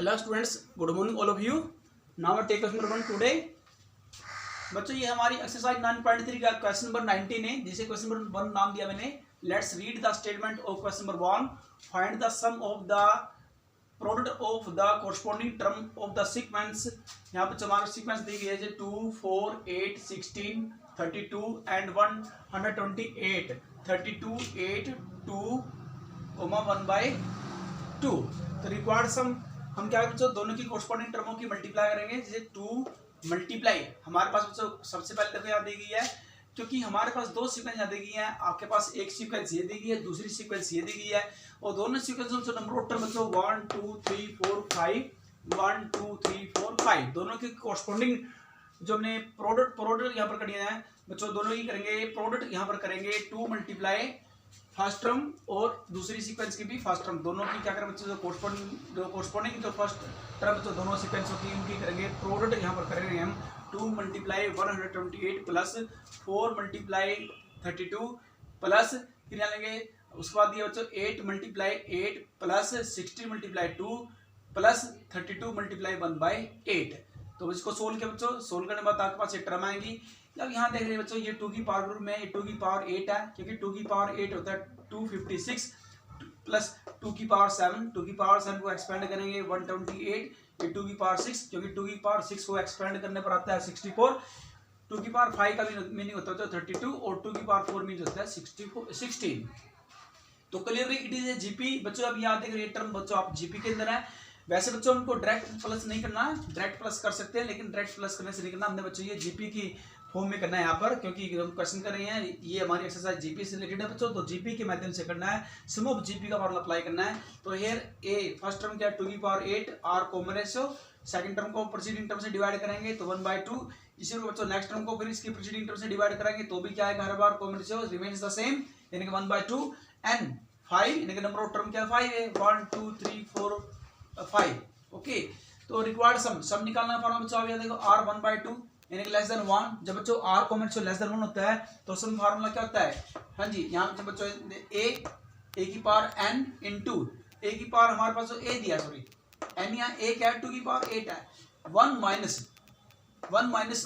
Hello students, good morning all of you. Now take question number 1 today. बच्चों ये हमारी exercise 9.3 का question number 19 है, जिसे क्वेश्चन नंबर 1 नाम दिया मैंने। Let's read the statement of question number 1। Find the sum of the product of the corresponding term of the sequence. यहाँ पर हमारा सीक्वेंस दी गई है 2, 4, 8, 16, 32 एंड 128। 32, 8, 2, 1/2। तो रिक्वायर्ड सम हम क्या बच्चों दोनों की कोरस्पोंडिंग टर्मों की मल्टीप्लाई करेंगे। जैसे 2 मल्टीप्लाई हमारे पास बच्चों सबसे पहले देखो यहाँ दी गई है, क्योंकि हमारे पास दो सीक्वेंस यहाँ दी गई है। आपके पास एक सीक्वेंस ये दी गई है, दूसरी सीक्वेंस ये दी गई है, और दोनों सीक्वेंस नंबर ऑफ टर्म बच्चों 1 2 3 4 5 1 2 3 4 5 दोनों की कोरस्पोंडिंग जो हमने प्रोडक्ट यहाँ पर करनी है बच्चों, दोनों की करेंगे प्रोडक्ट यहाँ पर करेंगे 2 मल्टीप्लाई फर्स्ट टर्म और दूसरी सीक्वेंस की भी फर्स्ट टर्म, दोनों की क्या करें बच्चों जो कोरस्पोंडिंग जो फर्स्ट टर्म जो दोनों सीक्वेंस होती है उनकी करेंगे प्रोडक्ट यहाँ पर करेंगे हम 2 मल्टीप्लाई 128 प्लस 4 मल्टीप्लाई 32 प्लस फिर यहाँ लेंगे उसके बाद ये बच्चों 8 multiply 8 plus 16 multiply 2 plus 32 multiply 1/8। तो इसको सोल्व किया बच्चों, सोल्व करने के बाद आपके पास एक टर्म आएगी। अब यहाँ देख रहे हैं बच्चों ये 2 की पावर ग्रुप में 2 की पावर 8 है, क्योंकि 2 की पावर 8 होता है 256 प्लस 2 की पावर 7। 2 की पावर 7 को एक्सपेंड करेंगे 128, ये 2 की पावर 6, क्योंकि 2 की पावर 6 को एक्सपेंड करने पर आता है 64। 2 की पावर 5 का भी मीनिंग होता है 32 और 2 की पावर 4 मीनिंग होता है 16। तो clearly it is a GP बच्चों। अब यहाँ देख रहे टर्म बच्चों आप जीपी के अंदर है। वैसे बच्चों हमको डायरेक्ट प्लस नहीं करना, डायरेक्ट प्लस कर सकते हैं लेकिन डायरेक्ट प्लस करने से नहीं करना, हमने बच्चों ये जीपी की फॉर्म में करना है यहाँ पर, क्योंकि हम क्वेश्चन कर रहे हैं ये हमारी एक्सरसाइज जीपी से रिलेटेड है बच्चों। तो जीपी के माध्यम से करना है, सम ऑफ जीपी का फॉर्मूला अप्लाई करना है। तो हियर ए फर्स्ट टर्म क्या है 2 की power 8 R common ratio, second term को प्रीसीडिंग टर्म से डिवाइड करेंगे तो 1/2। इसी में बच्चों नेक्स्ट टर्म को फिर इसकी प्रीसीडिंग टर्म से डिवाइड करेंगे तो भी क्या है हर बार common ratio remains the same, यानी कि 1/2 एंड 5 यानी कि नंबर ऑफ टर्म क्या 5 है 1 2 3 4 5। ओके, तो रिक्वायर्ड सम निकालना फॉर्मूला बच्चों आप देखो r 1/2 यानी कि लेस देन 1। जब बच्चों r कॉमन से लेस देन 1 होता है तो सम फार्मूला क्या होता है, हाँ जी यहाँ पे बच्चों a की पावर n इंटू a की पावर हमारे पास a दिया सॉरी n यहाँ a क्या है 2 की पावर 8 है 1 माइनस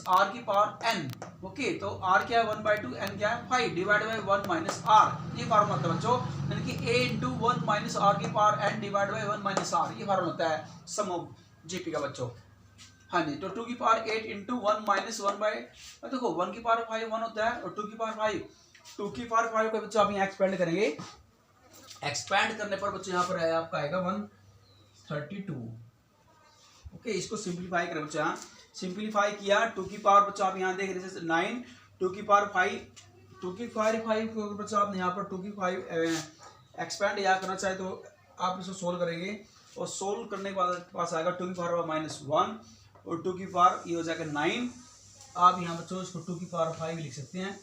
r की पावर n। ओके, तो r क्या है 1/2 n क्या है 5 डिवाइड बाय 1 माइनस r, ये फार्मूला होता है बच्चों, यानी कि a इंटू 1 माइनस r की power n divide by 1 minus r, ये फार्मूला होता है सम ऑफ जीपी का बच्चों। हाँ जी, तो 2 की पावर 8 इंटू 1 माइनस 1 बाय देखो 1 की पावर 5 1 होता है और 2 की पावर 5 को बच्चों आप यहाँ एक्सपेंड करेंगे। एक्सपेंड करने पर बच्चों यहाँ पर है आपका आएगा 132। ओके, इसको सिंप्लीफाई करें बच्चों, यहाँ सिंप्लीफाई किया 2 की पावर बच्चों आप यहाँ देख रहे हैं 9, 2 की पावर 5 को बच्चों आप यहाँ पर 2 की 5 एक्सपेंड यहाँ करना चाहे तो आप इसको सोल्व करेंगे और सोल्व करने के बाद पास आएगा 2 की पावर -1 और 2 की पावर ये हो जाएगा 9। आप यहाँ बच्चों इसको 2 की पावर 5 लिख सकते हैं,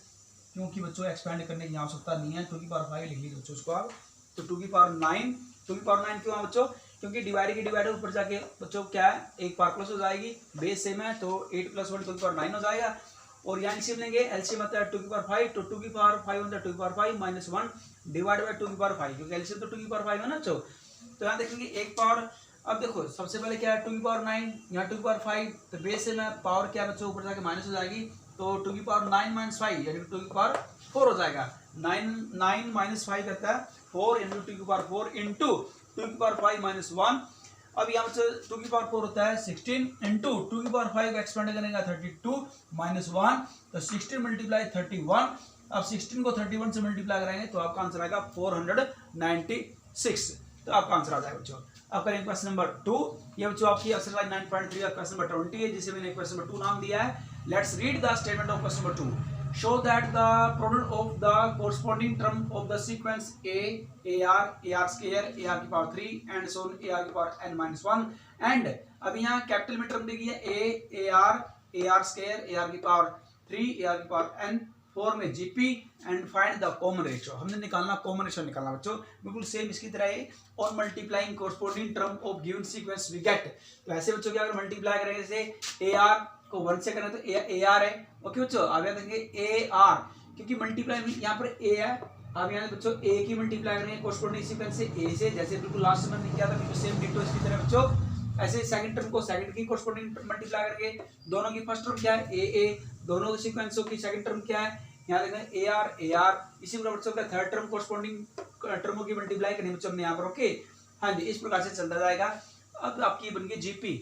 क्योंकि बच्चों एक्सपेंड करने की आवश्यकता नहीं है। 2 की पावर 5 लिख लीजिए बच्चों इसको आप, तो 2 की पावर 9 क्यों है बच्चों, क्योंकि डिवाइड की डिवाइड ऊपर जाके बच्चों क्या है एक पावर प्लस हो जाएगी, बेस सेम है तो 8 + 1 2 की पावर 9 हो जाएगा। और यहाँ एलसीएम लेंगे, एलसीएम आता है 2 की पावर 5, तो 2 की पावर 5 होता है 2 की पावर 5 माइनस 1 डिवाइड बाय 2 की पावर 5, क्योंकि एलसीएम तो 2 की पावर 5 है ना बच्चों। तो यहाँ देखेंगे एक पावर, अब देखो सबसे पहले क्या है 2 की पावर 9, यहाँ 2 की पावर 5, तो बेस से मैं पावर क्या बच्चों ऊपर जाके माइनस हो जाएगी, तो 2 की पावर 9 माइनस 5 यानी 2 की पावर 4 हो जाएगा। 9 माइनस 5 करता है 4 इंटू 2 की पावर 4 इंटू 2 की पावर 5 माइनस 1। अब यहाँ बच्चों 2 की पावर 4 होता है 16 इंटू 2 की पावर 5 का एक्सपेंड करेगा 32 माइनस 1, तो 16 मल्टीप्लाई 31। अब 16 को 31 से मल्टीप्लाई करेंगे तो आपका आंसर आएगा 496, तो आपका आंसर आ जाएगा बच्चों। अब करेंगे क्वेश्चन नंबर 2। ये बच्चों आपकी एक्सरसाइज 9.3 का क्वेश्चन नंबर 20 है, जिसे मैंने क्वेश्चन नंबर 2 नाम दिया है। Let's read the statement of question number 2। Show that the product of the corresponding term of the sequence AR square, AR की power 3 and so on AR की power n-1 and अब यहाँ capital में term दी गई है AR square, AR की power 3, AR की power n 4 में GP and find the common ratio. हमने निकालना कॉमन रेशियो निकालना बच्चों, बिल्कुल सेम इसकी तरह है। और multiplying corresponding term of given sequence we get, तो ऐसे बच्चों की अगर मल्टीप्लाई करेंगे जैसे AR को 1 से करें तो AR है। ओके बच्चों, अब यहाँ देखेंगे AR, क्योंकि मल्टीप्लाई यहाँ पर A है, अब यहाँ बच्चों A की मल्टीप्लाई करेंगे कोरस्पोंडिंग सीक्वेंस से A से, जैसे बिल्कुल लास्ट में किया था बिल्कुल सेम डिटो इसकी तरह बच्चों। ऐसे सेकंड टर्म को सेकंड की कोरस्पोंडिंग मल्टीप्लाई करेंगे, दोनों की फर्स्ट टर्म क्या है ए, दोनों के सीक्वेंसों की सेकंड टर्म क्या है, यहाँ देखें ए आर, इसी प्रकार बच्चों का थर्ड टर्म कोरस्पोंडिंग टर्मों की मल्टीप्लाई करनी बच्चों ने यहाँ पर। ओके हाँ जी, इस प्रकार से चलता जाएगा। अब आपकी बन गई GP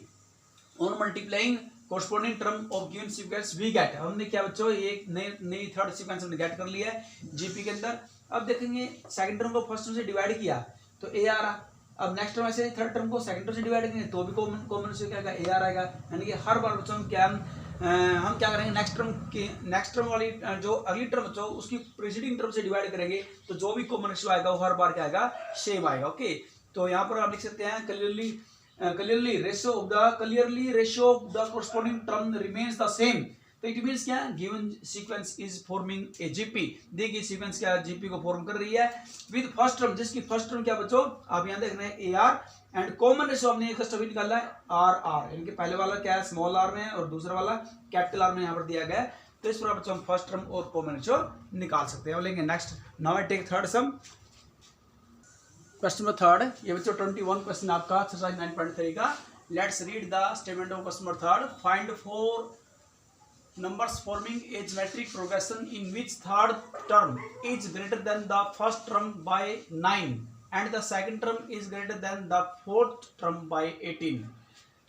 on multiplying corresponding term of given sequence we get. हमने क्या बच्चों ये नई थर्ड सीक्वेंस हमने गेट कर लिया है जीपी के अंदर। अब देखेंगे सेकंड टर्म को फर्स्ट टर्म से डिवाइड किया तो ए आ रहा, अब नेक्स्ट टर्म ऐसे थर्ड टर्म को सेकंड टर्म से डिवाइड करेंगे तो भी कॉमन से क्या आएगा ए आर आएगा। यानी कि हर बार बच्चों क्या हम क्या करेंगे नेक्स्ट टर्म वाली जो अगली टर्म बच्चों उसकी प्रीसीडिंग टर्म से डिवाइड करेंगे तो जो भी कॉमन रेशियो आएगा वो हर बार क्या आएगा सेम आएगा। ओके तो यहाँ पर आप लिख सकते हैं clearly ratio of the corresponding term remains the same। तो इट मींस क्या given sequence is forming a GP, देखिए सीक्वेंस क्या जीपी को फॉर्म कर रही है विद फर्स्ट टर्म, जिसकी फर्स्ट टर्म क्या बच्चों आप यहाँ देख रहे हैं A R and common ratio हमने एक भी निकाला है आर आर, यानी कि पहले वाला क्या है स्मॉल आर में है और दूसरा वाला कैपिटल आर में यहाँ पर दिया गया है। तो इस पर बच्चों हम फर्स्ट टर्म और कॉमन रेशियो निकाल सकते हैं। लेंगे next, now I take third sum, question number third, ये बच्चों 21 क्वेश्चन आपका एक्सरसाइज 9.3 का। Let's read the statement of question number third. Find 4 numbers forming a geometric progression in which third term is greater than the first term by 9 and the second term is greater than the fourth term by 18।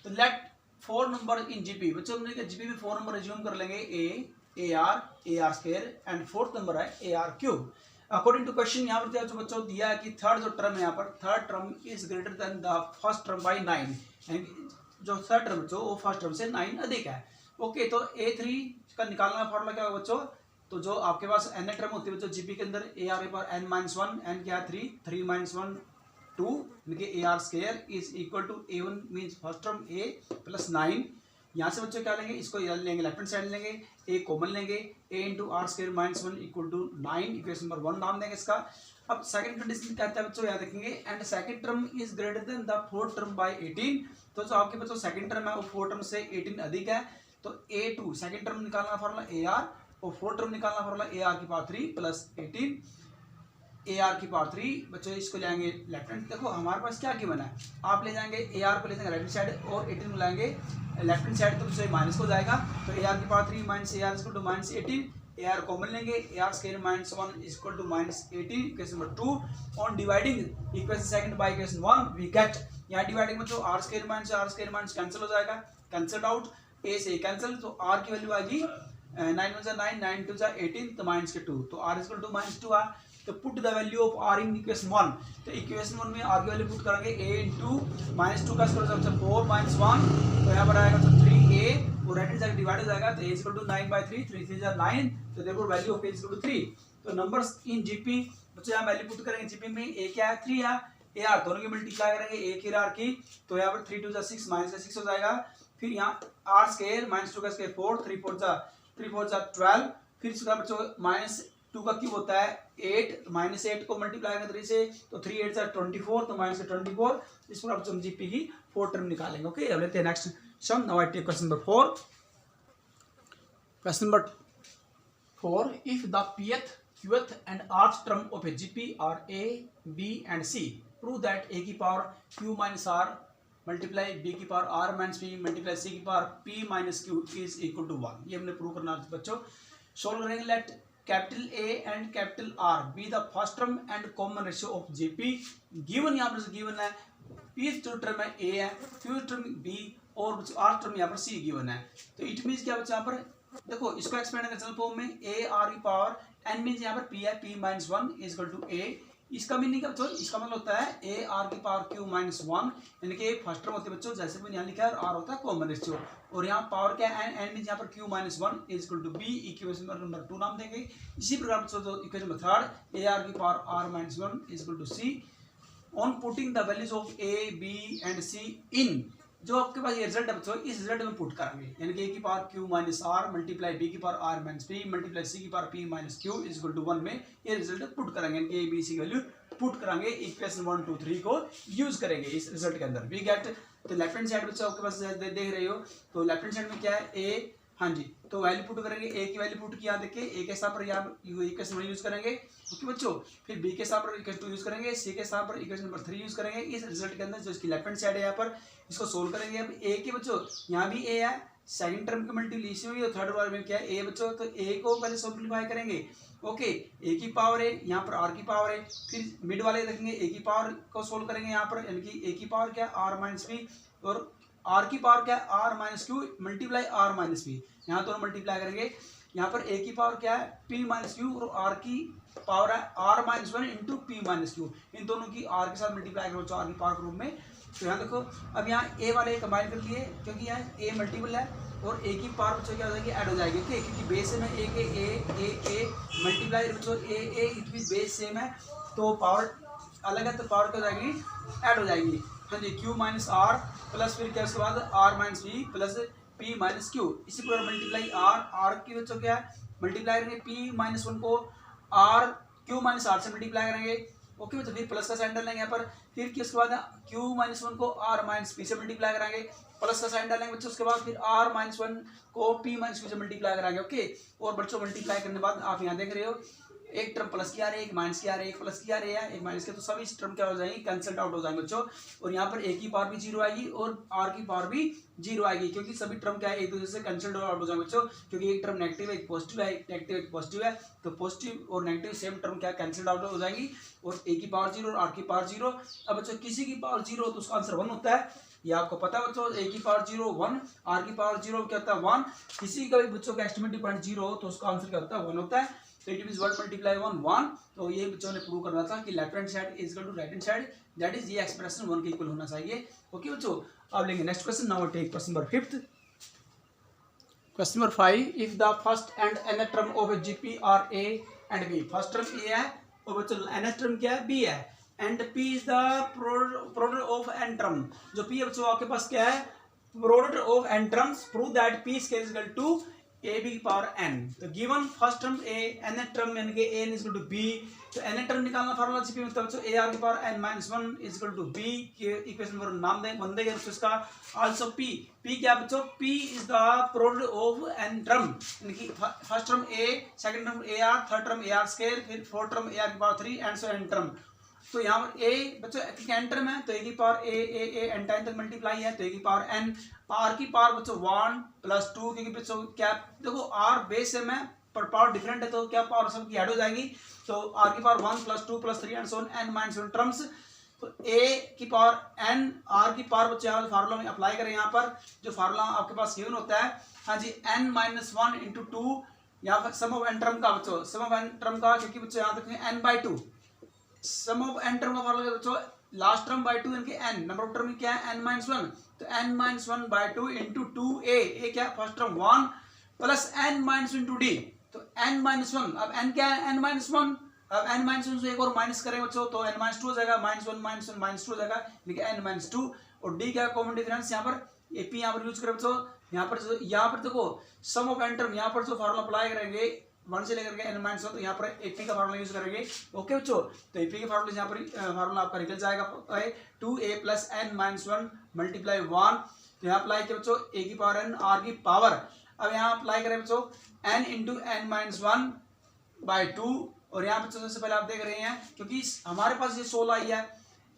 तो let 4 number in GP, बच्चों हमने GP में 4 number resume कर लेंगे a r square and fourth number है a r cube. According to question यहाँ पर जो बच्चों दिया है कि थर्ड जो टर्म है यहाँ पर third term is greater than the first term by 9, जो थर्ड टर्म बच्चों वो फर्स्ट टर्म से 9 अधिक है। ओके तो A3 का निकालना फॉर्मूला क्या होगा बच्चों, तो जो आपके पास n टर्म होती है बच्चों जीपी के अंदर ए आर पर n-1, n क्या है 3 - 1 2, यानी कि a r square is equal to A1 means first term A plus 9। यहाँ से बच्चों क्या लेंगे, इसको लेंगे लेफ्ट हैंड साइड लेंगे, ए कॉमन लेंगे, a into r square minus 1 equal to 9, equation number 1 नाम देंगे इसका। अब सेकंड कंडीशन क्या कहता है बच्चों, यहाँ देखेंगे and second term is greater than the fourth term by 18। तो जो आपके बच्चों सेकंड टर्म है वो फोर्थ टर्म से 18 अधिक है। तो A2 सेकंड टर्म निकालना फॉर्मूला ए आर और फोर्थ टर्म निकालना फॉर्मूला ए आर की पावर 3 प्लस 18 ए आर की पावर 3। बच्चों इसको जाएंगे लेफ्ट हैंड, देखो हमारे पास क्या गिवन है, आप ले जाएंगे ए आर को ले जाएंगे राइट साइड और 18 को लाएंगे लेफ्ट हैंड साइड, तो उससे माइनस को जाएगा। तो ए आर की power 3 minus a r equal to minus 18, a r common लेंगे, a r square minus 1 equal to minus 18, equation number 2। On dividing equation second by equation 1 we get, यहाँ dividing में तो are square minus cancel हो जाएगा, cancelled out, ए से cancel, तो are की value आएगी 9 * 9 9 2 18, तो माइनस के 2, तो आर इक्वल टू माइनस 2 आ। तो put the value of r in equation 1, तो इक्वेशन 1 में आर की वैल्यू पुट करेंगे a इंटू माइनस 2 का स्क्वायर सबसे 4 माइनस 1, तो यहाँ पर आएगा तो 3a और राइट हैंड साइड डिवाइड हो जाएगा, तो a इक्वल टू 9/3, 3 3 जा 9, तो therefore value of a equal to 3। तो नंबर्स इन जीपी बच्चों यहाँ वैल्यू पुट करेंगे, जीपी में a क्या है 3 है, ए आर दोनों की मल्टीप्लाई करेंगे a की आर की, तो यहाँ पर 3 2 जा 6 माइनस का 6 हो जाएगा। फिर यहाँ आर स्क्वायर माइनस 2 का स्क्वायर 4, 3 4 जा 12, फिर इसका बच्चों माइनस 2 का क्यूब होता है 8, माइनस 8 को मल्टीप्लाई करें 3 से, तो 3 8 जा 24, तो माइनस 24। इस पर अब हम जीपी की 4 टर्म निकालेंगे। ओके अब लेते हैं next sum. Now I take question number 4। Question number 4, if the pth qth and rth term of a GP are a b and c, prove that a की power q minus r multiply b की power r minus p multiply c की power p minus q is equal to 1। ये हमने prove करना है बच्चों। Solve करेंगे, let capital A and capital R be the first term and common ratio of GP. Given यहाँ पर given है, पी टर्म है A है, Q टर्म B और R टर्म यहाँ पर C गिवन है। तो इट मीन्स क्या बच्चा यहाँ पर देखो इसको एक्सपेंड करें चल फॉर्म में A R की पावर n मीन्स यहाँ पर P है, P minus 1 is equal to A। इसका मीनिंग क्या बच्चों, इसका मतलब होता है ए आर की पावर क्यू माइनस 1, यानी कि फर्स्ट टर्म होती है बच्चों जैसे मैंने यहाँ लिखा है, और आर होता है कॉमन रेशियो, और यहाँ पावर क्या है एन मीन्स यहाँ पर q minus 1 is equal to b, equation number 2 नाम देंगे। इसी प्रकार बच्चों जो equation number third a r की power r minus 1 is equal to c. On putting the values of a b and c in, जो आपके पास ये रिजल्ट है बच्चों इस रिजल्ट में पुट करेंगे, यानी कि ए की power q minus r multiply b की power r minus p multiply c की power p minus q is equal to 1 में ये रिजल्ट पुट करेंगे, यानी कि ए बी सी की वैल्यू पुट करेंगे, इक्वेशन 1 2 3 को यूज करेंगे इस रिजल्ट के अंदर। वी गेट, तो लेफ्ट हैंड साइड बच्चों आपके पास देख रहे हो, तो लेफ्ट हैंड साइड में क्या है ए, हाँ जी, तो वैल्यू पुट करेंगे, ए की वैल्यू पुट किया देखिए, ए के स्थान पर यहाँ इक्वेशन 1 यूज करेंगे, ओके बच्चों। फिर बी के स्थान पर इक्वेशन 2 यूज करेंगे, सी के स्थान पर इक्वेशन नंबर 3 यूज करेंगे। इस रिजल्ट के अंदर जो इसकी लेफ्ट हैंड साइड है यहाँ पर इसको सोल्व करेंगे। अब ए के बच्चों यहाँ भी ए है, सेकंड टर्म की मल्टीप्लिकेशन हुई और थर्ड वाले में क्या है ए बच्चों, तो ए को पहले सिंपलीफाई करेंगे, ओके। ए की पावर है, यहाँ पर आर की पावर है, फिर मिड वाले देखेंगे ए की पावर को सोल्व करेंगे यहाँ पर, यानी कि ए की पावर क्या है आर माइनस बी और आर की पावर क्या है r minus q multiply r minus b, यहाँ दोनों मल्टीप्लाई करेंगे। यहाँ पर ए की पावर क्या है पी माइनस क्यू और आर की पावर है r minus 1 into p minus q, इन दोनों की आर के साथ मल्टीप्लाई करो आर की पावर के रूप में। तो यहाँ देखो अब यहाँ ए वाले कंबाइन कर लिए क्योंकि यहाँ ए मल्टीपल है और ए की पावर बच्चों क्या हो जाएगी ऐड हो जाएगी, ओके, क्योंकि बेस सेम है, ए के ए मल्टीप्लाई बच्चों ए इट मीन बेस सेम है तो पावर अलग है तो पावर क्या हो जाएगी ऐड हो जाएगी। हाँ जी, क्यू माइनस आर प्लस फिर क्या उसके बाद r minus b plus p minus q, इसी प्रकार मल्टीप्लाई आर की बच्चों क्या है मल्टीप्लाई करेंगे पी माइनस 1 को आर क्यू माइनस आर से मल्टीप्लाई करेंगे, ओके बच्चों। फिर प्लस का साइन डालेंगे यहाँ पर, फिर उसके बाद क्यू माइनस 1 को आर माइनस पी से मल्टीप्लाई कराएंगे, प्लस का साइन डालेंगे बच्चों, उसके बाद फिर आर माइनस 1 को पी माइनस क्यू से मल्टीप्लाई कराएंगे, ओके। और बच्चों मल्टीप्लाई करने के बाद आप यहाँ देख रहे हो एक टर्म प्लस की आ रही है, एक माइनस की आ रही है, एक प्लस की आ रही है, एक माइनस की, तो सभी टर्म क्या हो जाएंगे कैंसिल आउट हो जाएंगे बच्चों। और यहाँ पर ए की पावर भी 0 आएगी और आर की पावर भी 0 आएगी क्योंकि सभी टर्म क्या है एक दूसरे से कैंसिल आउट हो जाएंगे बच्चों, क्योंकि एक टर्म नेगेटिव है एक पॉजिटिव है, एक नेगेटिव एक पॉजिटिव है, तो पॉजिटिव और नेगेटिव सेम टर्म क्या कैंसिल आउट हो जाएंगी और ए की पावर 0 और आर की पावर 0। अब बच्चों किसी की पावर 0 तो उसका आंसर 1 होता है, ये आपको पता है बच्चों, ए की पावर 0 1, आर की पावर 0 क्या होता है 1, किसी का भी बच्चों का एस्टिमेटिव पॉइंट 0 हो तो उसका आंसर क्या होता है 1 होता है, तो इट मींस 1 मल्टीप्लाई 1 1। तो ये बच्चों ने प्रूव करना था कि left hand side is equal to right hand side, that is ये एक्सप्रेशन 1 के इक्वल होना चाहिए, ओके बच्चों। अब लेंगे next question, now take question number 5th। Question number 5, if the first and nth term of a GP are a and b, first term a है और बच्चों nth टर्म क्या है b है and p is the product of n term, जो p है बच्चों आपके पास क्या है product of n terms, prove that p square is equal to a b की पावर n। तो given first term a nth term यानी कि a is equal to b, तो nth टर्म निकालना फार्मूला जीपी मतलब बच्चों a r की power n minus 1 is equal to b के इक्वेशन पर नाम दें बन देंगे बच्चों इसका आल्सो p क्या बच्चों p is the product of n term, यानी कि first term a, second term a r, third term a r square, फिर फोर्थ टर्म a r की power 3 and so n term. तो यहाँ पर a बच्चों n टर्म है तो a की पावर a n टाइम तक मल्टीप्लाई है तो a की पावर n, r की पावर बच्चों 1 प्लस 2, क्योंकि बच्चों क्या देखो r बेस सेम है पर पावर डिफरेंट है तो क्या पावर सब की ऐड हो जाएगी, तो r की power 1 plus 2 plus 3 and so n minus 1 terms, तो a की पावर n, r की पावर बच्चों यहाँ फार्मूला में अप्लाई करें, यहाँ पर जो फार्मूला आपके पास गिवन होता है हाँ जी n माइनस 1 इंटू 2, यहाँ पर सम ऑफ n टर्म का बच्चों सम ऑफ n टर्म का, क्योंकि बच्चों यहाँ देखेंगे n by 2, sum of n term का फार्मूला बच्चों लास्ट टर्म बाई 2 यानी कि n, नंबर ऑफ टर्म क्या है n माइनस 1, तो n minus 1 by 2 into 2a, ए क्या first term 1 plus n minus into d, तो n माइनस 1, अब n क्या है n माइनस 1, अब n माइनस 1 से एक और माइनस करें बच्चों तो n माइनस 2 हो जाएगा, माइनस 1 माइनस 2 हो जाएगा, लेकिन n माइनस 2 और d क्या कॉमन डिफरेंस यहाँ पर ap यहाँ पर यूज करें बच्चों, यहाँ पर देखो सम ऑफ n टर्म यहाँ पर जो फार्मूला अप्लाई करेंगे 1 से लेकर के n माइनस 1, तो यहाँ पर AP का फार्मूला यूज करेंगे, ओके बच्चों। तो AP के फार्मूले यहाँ पर फार्मूला आपका निकल जाएगा 2a plus n minus 1 multiply 1, तो यहाँ अप्लाई किया बच्चों a की पावर n r की पावर, अब यहाँ अप्लाई करें बच्चों n into n minus 1 by 2, और यहाँ बच्चों सबसे पहले आप देख रहे हैं क्योंकि हमारे पास ये 16 आई है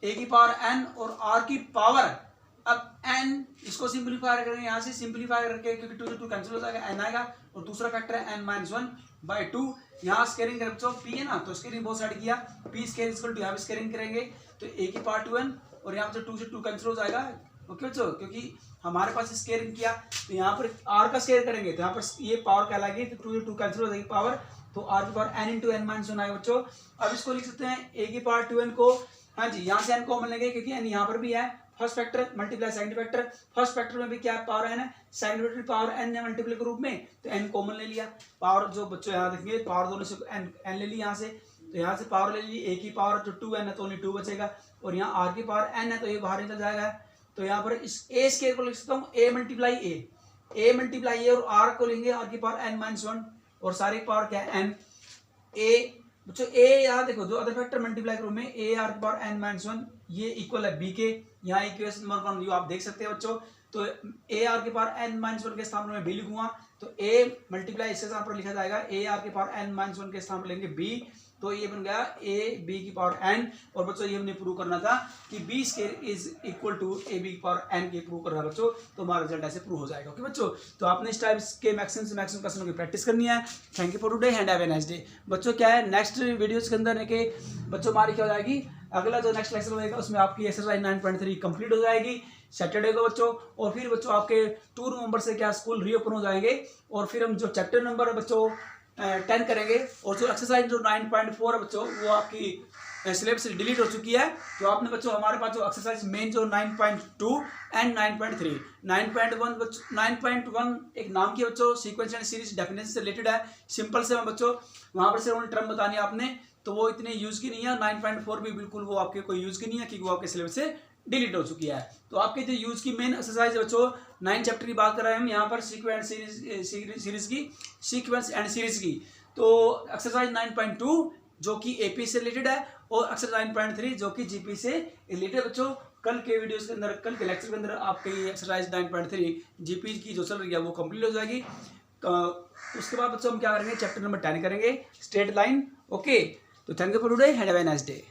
a की पावर n और r की पावर, अब n इसको सिंपलीफाई करेंगे, यहाँ से सिंपलीफाई करके क्योंकि 2 से 2 कैंसिल हो जाएगा n आएगा, और दूसरा फैक्टर है n माइनस 1 बाई 2, यहाँ स्केयरिंग करें बच्चों p है ना तो स्केयरिंग बहुत साइड किया p स्केयर इक्वल टू यहाँ पे स्केयरिंग करेंगे तो a की पावर 2n और यहाँ पे 2 से 2 कैंसिल हो जाएगा, ओके बच्चों, क्योंकि हमारे पास स्केयरिंग किया तो यहाँ पर r का स्केयर करेंगे तो यहाँ पर ये पावर कहलाएगी तो 2 से 2 कैंसिल हो जाएगी पावर, तो r की power n into n minus 1 आएगा बच्चों। अब इसको लिख सकते हैं a की पावर 2n को, हाँ जी यहाँ से n कॉमन लेंगे क्योंकि n यहाँ पर भी है, first factor multiply second factor, first factor में भी क्या पावर n है, सेकंड फैक्टर पावर n है मल्टीप्लाई के रूप में, तो n कॉमन ले लिया, पावर जो बच्चों यहाँ देखेंगे पावर दोनों से n ले ली यहाँ से, तो यहाँ से पावर ले ली a की पावर जो 2n है तो ओनली 2 बचेगा, और यहाँ r की पावर n है तो ये बाहर निकल जाएगा, तो यहाँ पर इस a स्क्वायर को लिख सकता हूँ a मल्टीप्लाई a और r को लेंगे r की पावर n माइनस 1 और सारी पावर क्या है n, a बच्चों a यहाँ देखो जो अदर फैक्टर मल्टीप्लाई के रूप में a r की पावर n माइनस 1 ये इक्वल है बी के, यहाँ इक्वेशन नंबर 1 आप देख सकते हैं बच्चों। तो ए आर के पावर एन माइनस 1 के स्थान पर मैं बी लिखूंगा, तो ए मल्टीप्लाई इसके स्थान पर लिखा जाएगा ए आर के पावर एन माइनस 1 के स्थान पर लेंगे बी, तो ये बन गया ए बी की पावर एन। और बच्चों ये हमने प्रूव करना था कि b square is equal to a b की पावर एन के प्रूव करना है बच्चों, तो हमारा रिजल्ट ऐसे प्रूव हो जाएगा। ओके बच्चों, तो आपने इस टाइप के मैक्सिमम से मैक्सिमम क्वेश्चनों की प्रैक्टिस करनी है। Thank you for today and have a nice day. बच्चों क्या है नेक्स्ट वीडियोस के अंदर है कि बच्चों हमारी क्या हो जाएगी, अगला जो नेक्स्ट लेक्चर होगा उसमें आपकी एक्सरसाइज 9.3 कंप्लीट हो जाएगी सैटरडे को बच्चों। और फिर बच्चों आपके 2 नवंबर से क्या स्कूल रीओपन हो जाएंगे, और फिर हम जो चैप्टर नंबर बच्चों 10 करेंगे, और जो एक्सरसाइज जो 9.4 है बच्चों वो आपकी सिलेबस से डिलीट हो चुकी है। तो आपने बच्चों हमारे पास जो एक्सरसाइज मेन जो 9.2 एंड 9.3 9.1 बच्चों 9.1 एक नाम की बच्चों सीक्वेंस एंड सीरीज डेफिनेशन से रिलेटेड है, सिंपल से मैं बच्चों वहाँ पर से उन्होंने टर्म बतानी है आपने, तो वो इतने यूज की नहीं है। 9.4 भी बिल्कुल वो आपके कोई यूज की नहीं है, क्योंकि वो आपके सिलेबस से डिलीट हो चुकी है। तो आपके जो यूज की मेन एक्सरसाइज बच्चों 9 चैप्टर की बात कर रहे हैं हम यहाँ पर सीक्वेंस सीरीज की, सीक्वेंस एंड सीरीज की। तो एक्सरसाइज 9.2 जो कि एपी से रिलेटेड है, और एक्सरसाइज 9.3 जो कि जीपी से रिलेटेड बच्चों। कल के वीडियोस के अंदर, कल के लेक्चर के अंदर आपकी एक्सरसाइज 9.3 जीपी की जो चल रही है वो कंप्लीट हो जाएगी। उसके बाद बच्चों हम क्या करेंगे, चैप्टर नंबर 10 करेंगे स्ट्रेट लाइन। ओके, तो thank you for today, have a nice day.